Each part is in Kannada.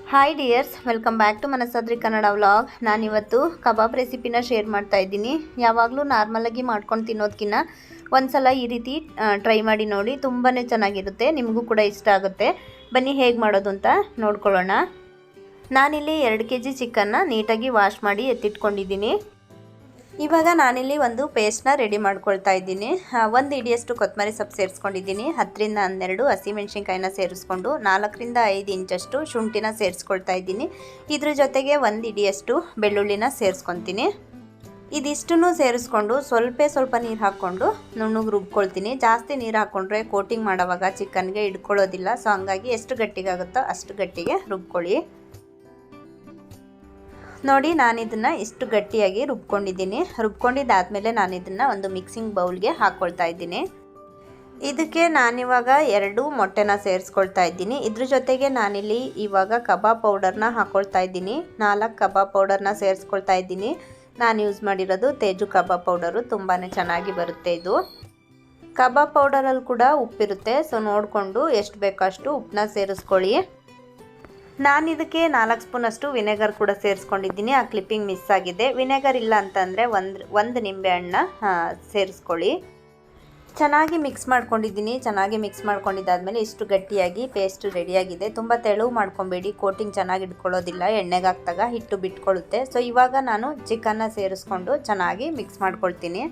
Hi dears, welcome back to Manasadri Kannada vlog. ನಾನಿವತ್ತು ಕಬಾಬ್ ರೆಸಿಪಿನ ಶೇರ್ ಮಾಡ್ತಾ ಇದ್ದೀನಿ. ಯಾವಾಗಲೂ ನಾರ್ಮಲಾಗಿ ಮಾಡ್ಕೊಂಡು ತಿನ್ನೋದಕ್ಕಿಂತ ಒಂದ್ಸಲ ಈ ರೀತಿ ಟ್ರೈ ಮಾಡಿ ನೋಡಿ, ತುಂಬಾ ಚೆನ್ನಾಗಿರುತ್ತೆ, ನಿಮಗೂ ಕೂಡ ಇಷ್ಟ ಆಗುತ್ತೆ. ಬನ್ನಿ ಹೇಗೆ ಮಾಡೋದು ಅಂತ ನೋಡ್ಕೊಳ್ಳೋಣ. ನಾನಿಲ್ಲಿ 2 kg ಚಿಕನ್ನ ನೀಟಾಗಿ ವಾಶ್ ಮಾಡಿ ಎತ್ತಿಟ್ಕೊಂಡಿದ್ದೀನಿ. ಇವಾಗ ನಾನಿಲ್ಲಿ ಒಂದು ಪೇಸ್ಟ್ನ ರೆಡಿ ಮಾಡ್ಕೊಳ್ತಾ ಇದ್ದೀನಿ. 1 ಹಿಡಿಯಷ್ಟು ಕೊತ್ತಂಬರಿ ಸೊಪ್ಪು ಸೇರಿಸ್ಕೊಂಡಿದ್ದೀನಿ. 10 ರಿಂದ 12 ಹಸಿಮೆಣಸಿನ್ಕಾಯಿನ ಸೇರಿಸ್ಕೊಂಡು 4 ರಿಂದ 5 ಇಂಚಷ್ಟು ಶುಂಠಿನ ಸೇರಿಸ್ಕೊಳ್ತಾ ಇದ್ದೀನಿ. ಇದ್ರ ಜೊತೆಗೆ 1 ಹಿಡಿಯಷ್ಟು ಬೆಳ್ಳುಳ್ಳಿನ ಸೇರಿಸ್ಕೊತೀನಿ. ಇದಿಷ್ಟನ್ನು ಸೇರಿಸ್ಕೊಂಡು ಸ್ವಲ್ಪ ನೀರು ಹಾಕ್ಕೊಂಡು ನುಣ್ಣಗೆ ರುಬ್ಕೊಳ್ತೀನಿ. ಜಾಸ್ತಿ ನೀರು ಹಾಕ್ಕೊಂಡ್ರೆ ಕೋಟಿಂಗ್ ಮಾಡೋವಾಗ ಚಿಕನ್ಗೆ ಹಿಡ್ಕೊಳ್ಳೋದಿಲ್ಲ. ಸೊ ಹಂಗಾಗಿ ಎಷ್ಟು ಗಟ್ಟಿಗಾಗುತ್ತೋ ಅಷ್ಟು ಗಟ್ಟಿಗೆ ರುಬ್ಕೊಳ್ಳಿ. ನೋಡಿ, ನಾನು ಇದನ್ನು ಇಷ್ಟು ಗಟ್ಟಿಯಾಗಿ ರುಬ್ಕೊಂಡಿದ್ದೀನಿ. ರುಬ್ಕೊಂಡಿದ್ದಾದಮೇಲೆ ನಾನು ಇದನ್ನು ಒಂದು ಮಿಕ್ಸಿಂಗ್ ಬೌಲ್ಗೆ ಹಾಕ್ಕೊಳ್ತಾ ಇದ್ದೀನಿ. ಇದಕ್ಕೆ ನಾನಿವಾಗ 2 ಮೊಟ್ಟೆನ ಸೇರಿಸ್ಕೊಳ್ತಾ ಇದ್ದೀನಿ. ಇದ್ರ ಜೊತೆಗೆ ನಾನಿಲ್ಲಿ ಇವಾಗ ಕಬಾಬ್ ಪೌಡರ್ನ ಹಾಕ್ಕೊಳ್ತಾ ಇದ್ದೀನಿ. 4 ಕಬಾಬ್ ಪೌಡರ್ನ ಸೇರಿಸ್ಕೊಳ್ತಾ ಇದ್ದೀನಿ. ನಾನು ಯೂಸ್ ಮಾಡಿರೋದು ತೇಜು ಕಬಾಬ್ ಪೌಡರು, ತುಂಬಾ ಚೆನ್ನಾಗಿ ಬರುತ್ತೆ ಇದು. ಕಬಾಬ್ ಪೌಡರಲ್ಲಿ ಕೂಡ ಉಪ್ಪಿರುತ್ತೆ, ಸೊ ನೋಡಿಕೊಂಡು ಎಷ್ಟು ಬೇಕೋ ಅಷ್ಟು ಉಪ್ಪನ್ನ ಸೇರಿಸ್ಕೊಳ್ಳಿ. ನಾನು ಇದಕ್ಕೆ 4 ಸ್ಪೂನಷ್ಟು ವಿನೆಗರ್ ಕೂಡ ಸೇರಿಸ್ಕೊಂಡಿದ್ದೀನಿ. ಆ ಕ್ಲಿಪ್ಪಿಂಗ್ ಮಿಸ್ ಆಗಿದೆ. ವಿನೆಗರ್ ಇಲ್ಲ ಅಂತಂದರೆ ಒಂದು ನಿಂಬೆಹಣ್ಣ ಸೇರಿಸ್ಕೊಳ್ಳಿ. ಚೆನ್ನಾಗಿ ಮಿಕ್ಸ್ ಮಾಡ್ಕೊಂಡಿದ್ದೀನಿ. ಚೆನ್ನಾಗಿ ಮಿಕ್ಸ್ ಮಾಡ್ಕೊಂಡಿದ್ದಾದಮೇಲೆ ಇಷ್ಟು ಗಟ್ಟಿಯಾಗಿ ಪೇಸ್ಟ್ ರೆಡಿಯಾಗಿದೆ. ತುಂಬ ತೆಳು ಮಾಡ್ಕೊಬೇಡಿ, ಕೋಟಿಂಗ್ ಚೆನ್ನಾಗಿ ಇಟ್ಕೊಳ್ಳೋದಿಲ್ಲ. ಎಣ್ಣೆಗೆ ಹಾಕಿದಾಗ ಹಿಟ್ಟು ಬಿಟ್ಕೊಳ್ಳುತ್ತೆ. ಸೊ ಇವಾಗ ನಾನು ಚಿಕನ್ನ ಸೇರಿಸ್ಕೊಂಡು ಚೆನ್ನಾಗಿ ಮಿಕ್ಸ್ ಮಾಡ್ಕೊಳ್ತೀನಿ.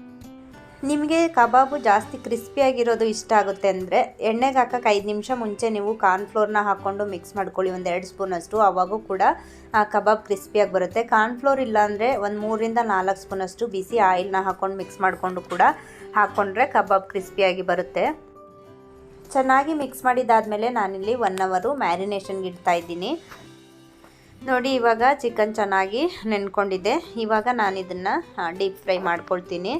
ನಿಮಗೆ ಕಬಾಬು ಜಾಸ್ತಿ ಕ್ರಿಸ್ಪಿಯಾಗಿರೋದು ಇಷ್ಟ ಆಗುತ್ತೆ ಅಂದರೆ ಎಣ್ಣೆಗೆ ಹಾಕೋಕ್ಕೆ 5 ನಿಮಿಷ ಮುಂಚೆ ನೀವು ಕಾರ್ನ್ಫ್ಲೋರ್ನ ಹಾಕ್ಕೊಂಡು ಮಿಕ್ಸ್ ಮಾಡ್ಕೊಳ್ಳಿ, 1-2 ಸ್ಪೂನಷ್ಟು. ಆವಾಗೂ ಕೂಡ ಕಬಾಬ್ ಕ್ರಿಸ್ಪಿಯಾಗಿ ಬರುತ್ತೆ. ಕಾರ್ನ್ಫ್ಲೋರ್ ಇಲ್ಲ ಅಂದರೆ 3 ರಿಂದ 4 ಸ್ಪೂನಷ್ಟು ಬಿಸಿ ಆಯಿಲ್ನ ಹಾಕ್ಕೊಂಡು ಮಿಕ್ಸ್ ಮಾಡಿಕೊಂಡು ಕೂಡ ಹಾಕ್ಕೊಂಡ್ರೆ ಕಬಾಬ್ ಕ್ರಿಸ್ಪಿಯಾಗಿ ಬರುತ್ತೆ. ಚೆನ್ನಾಗಿ ಮಿಕ್ಸ್ ಮಾಡಿದ್ದಾದಮೇಲೆ ನಾನಿಲ್ಲಿ 1 ಅವರ್ ಮ್ಯಾರಿನೇಷನ್ಗೆ ಇಡ್ತಾ ಇದ್ದೀನಿ. ನೋಡಿ, ಇವಾಗ ಚಿಕನ್ ಚೆನ್ನಾಗಿ ನೆನ್ಕೊಂಡಿದೆ. ಇವಾಗ ನಾನು ಇದನ್ನು ಡೀಪ್ ಫ್ರೈ ಮಾಡ್ಕೊಳ್ತೀನಿ.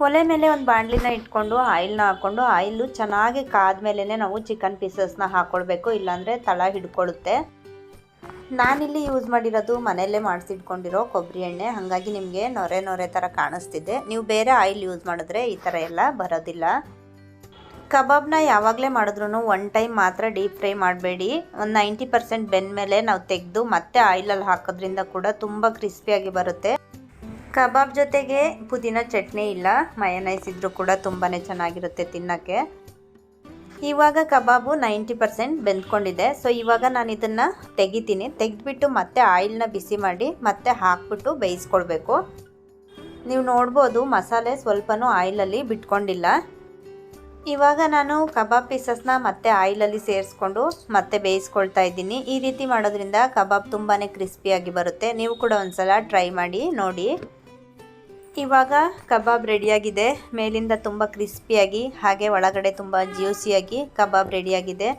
ಒಲೆ ಮೇಲೆ ಒಂದು ಬಾಣಲಿನ ಇಟ್ಕೊಂಡು ಆಯಿಲ್ನ ಹಾಕ್ಕೊಂಡು ಆಯಿಲು ಚೆನ್ನಾಗಿ ಕಾದ್ಮೇಲೆ ನಾವು ಚಿಕನ್ ಪೀಸಸ್ನ ಹಾಕ್ಕೊಳ್ಬೇಕು, ಇಲ್ಲಾಂದರೆ ತಳ ಹಿಡ್ಕೊಳ್ಳುತ್ತೆ. ನಾನಿಲ್ಲಿ ಯೂಸ್ ಮಾಡಿರೋದು ಮನೆಯಲ್ಲೇ ಮಾಡಿಸಿಟ್ಕೊಂಡಿರೋ ಕೊಬ್ಬರಿ ಎಣ್ಣೆ, ಹಾಗಾಗಿ ನಿಮಗೆ ನೊರೆ ಥರ ಕಾಣಿಸ್ತಿದೆ. ನೀವು ಬೇರೆ ಆಯಿಲ್ ಯೂಸ್ ಮಾಡಿದ್ರೆ ಈ ಥರ ಎಲ್ಲ ಬರೋದಿಲ್ಲ. ಕಬಾಬ್ನ ಯಾವಾಗಲೇ ಮಾಡಿದ್ರೂ 1 ಟೈಮ್ ಮಾತ್ರ ಡೀಪ್ ಫ್ರೈ ಮಾಡಬೇಡಿ. ಒಂದು 90% ಬೆಂದಮೇಲೆ ನಾವು ತೆಗೆದು ಮತ್ತೆ ಆಯಿಲಲ್ಲಿ ಹಾಕೋದ್ರಿಂದ ಕೂಡ ತುಂಬ ಕ್ರಿಸ್ಪಿಯಾಗಿ ಬರುತ್ತೆ. ಕಬಾಬ್ ಜೊತೆಗೆ ಪುದೀನ ಚಟ್ನಿ ಇಲ್ಲ ಮಯೋನೈಸ್ ಇದ್ರೂ ಕೂಡ ತುಂಬಾ ಚೆನ್ನಾಗಿರುತ್ತೆ ತಿನ್ನೋಕ್ಕೆ. ಇವಾಗ ಕಬಾಬು 90% ಬೆಂದ್ಕೊಂಡಿದೆ. ಸೊ ಇವಾಗ ನಾನು ಇದನ್ನು ತೆಗಿತೀನಿ. ತೆಗೆದ್ಬಿಟ್ಟು ಮತ್ತೆ ಆಯಿಲ್ನ ಬಿಸಿ ಮಾಡಿ ಮತ್ತೆ ಹಾಕ್ಬಿಟ್ಟು ಬೇಯಿಸ್ಕೊಳ್ಬೇಕು. ನೀವು ನೋಡ್ಬೋದು ಮಸಾಲೆ ಸ್ವಲ್ಪನೂ ಆಯಿಲಲ್ಲಿ ಬಿಟ್ಕೊಂಡಿಲ್ಲ. ಇವಾಗ ನಾನು ಕಬಾಬ್ ಪೀಸಸ್ನ ಮತ್ತೆ ಆಯಿಲಲ್ಲಿ ಸೇರಿಸ್ಕೊಂಡು ಮತ್ತೆ ಬೇಯಿಸ್ಕೊಳ್ತಾ ಇದ್ದೀನಿ. ಈ ರೀತಿ ಮಾಡೋದ್ರಿಂದ ಕಬಾಬ್ ತುಂಬಾ ಕ್ರಿಸ್ಪಿಯಾಗಿ ಬರುತ್ತೆ. ನೀವು ಕೂಡ ಒಂದ್ಸಲ ಟ್ರೈ ಮಾಡಿ ನೋಡಿ. ಇವಾಗ ಕಬಾಬ್ ರೆಡಿಯಾಗಿದೆ. ಮೇಲಿಂದ ತುಂಬ ಕ್ರಿಸ್ಪಿಯಾಗಿ ಹಾಗೆ ಒಳಗಡೆ ತುಂಬ ಜ್ಯೂಸಿಯಾಗಿ ಕಬಾಬ್ ರೆಡಿಯಾಗಿದೆ.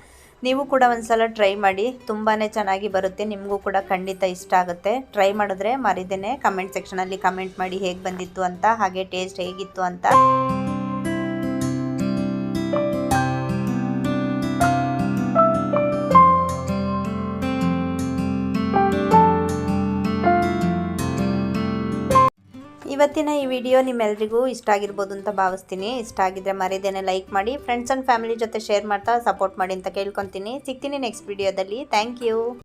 ನೀವು ಕೂಡ ಒಂದ್ಸಲ ಟ್ರೈ ಮಾಡಿ, ತುಂಬಾ ಚೆನ್ನಾಗಿ ಬರುತ್ತೆ. ನಿಮಗೂ ಕೂಡ ಖಂಡಿತ ಇಷ್ಟ ಆಗುತ್ತೆ. ಟ್ರೈ ಮಾಡಿದ್ರೆ ಮರಿದೇನೆ ಕಮೆಂಟ್ ಸೆಕ್ಷನಲ್ಲಿ ಕಮೆಂಟ್ ಮಾಡಿ ಹೇಗೆ ಬಂದಿತ್ತು ಅಂತ, ಹಾಗೆ ಟೇಸ್ಟ್ ಹೇಗಿತ್ತು ಅಂತ. ಇವತ್ತಿನ ಈ ವಿಡಿಯೋ ನಿಮ್ಮೆಲ್ಲರಿಗೂ ಇಷ್ಟ ಆಗಿರ್ಬೋದು ಅಂತ ಭಾವಿಸ್ತೀನಿ. ಇಷ್ಟ ಆಗಿದ್ರೆ ಮರಿದೇನೆ ಲೈಕ್ ಮಾಡಿ, ಫ್ರೆಂಡ್ಸ್ ಆ್ಯಂಡ್ ಫ್ಯಾಮಿಲಿ ಜೊತೆ ಶೇರ್ ಮಾಡ್ತಾ ಸಪೋರ್ಟ್ ಮಾಡಿ ಅಂತ ಕೇಳ್ಕೊತೀನಿ. ಸಿಗ್ತೀನಿ ನೆಕ್ಸ್ಟ್ ವಿಡಿಯೋದಲ್ಲಿ. Thank you.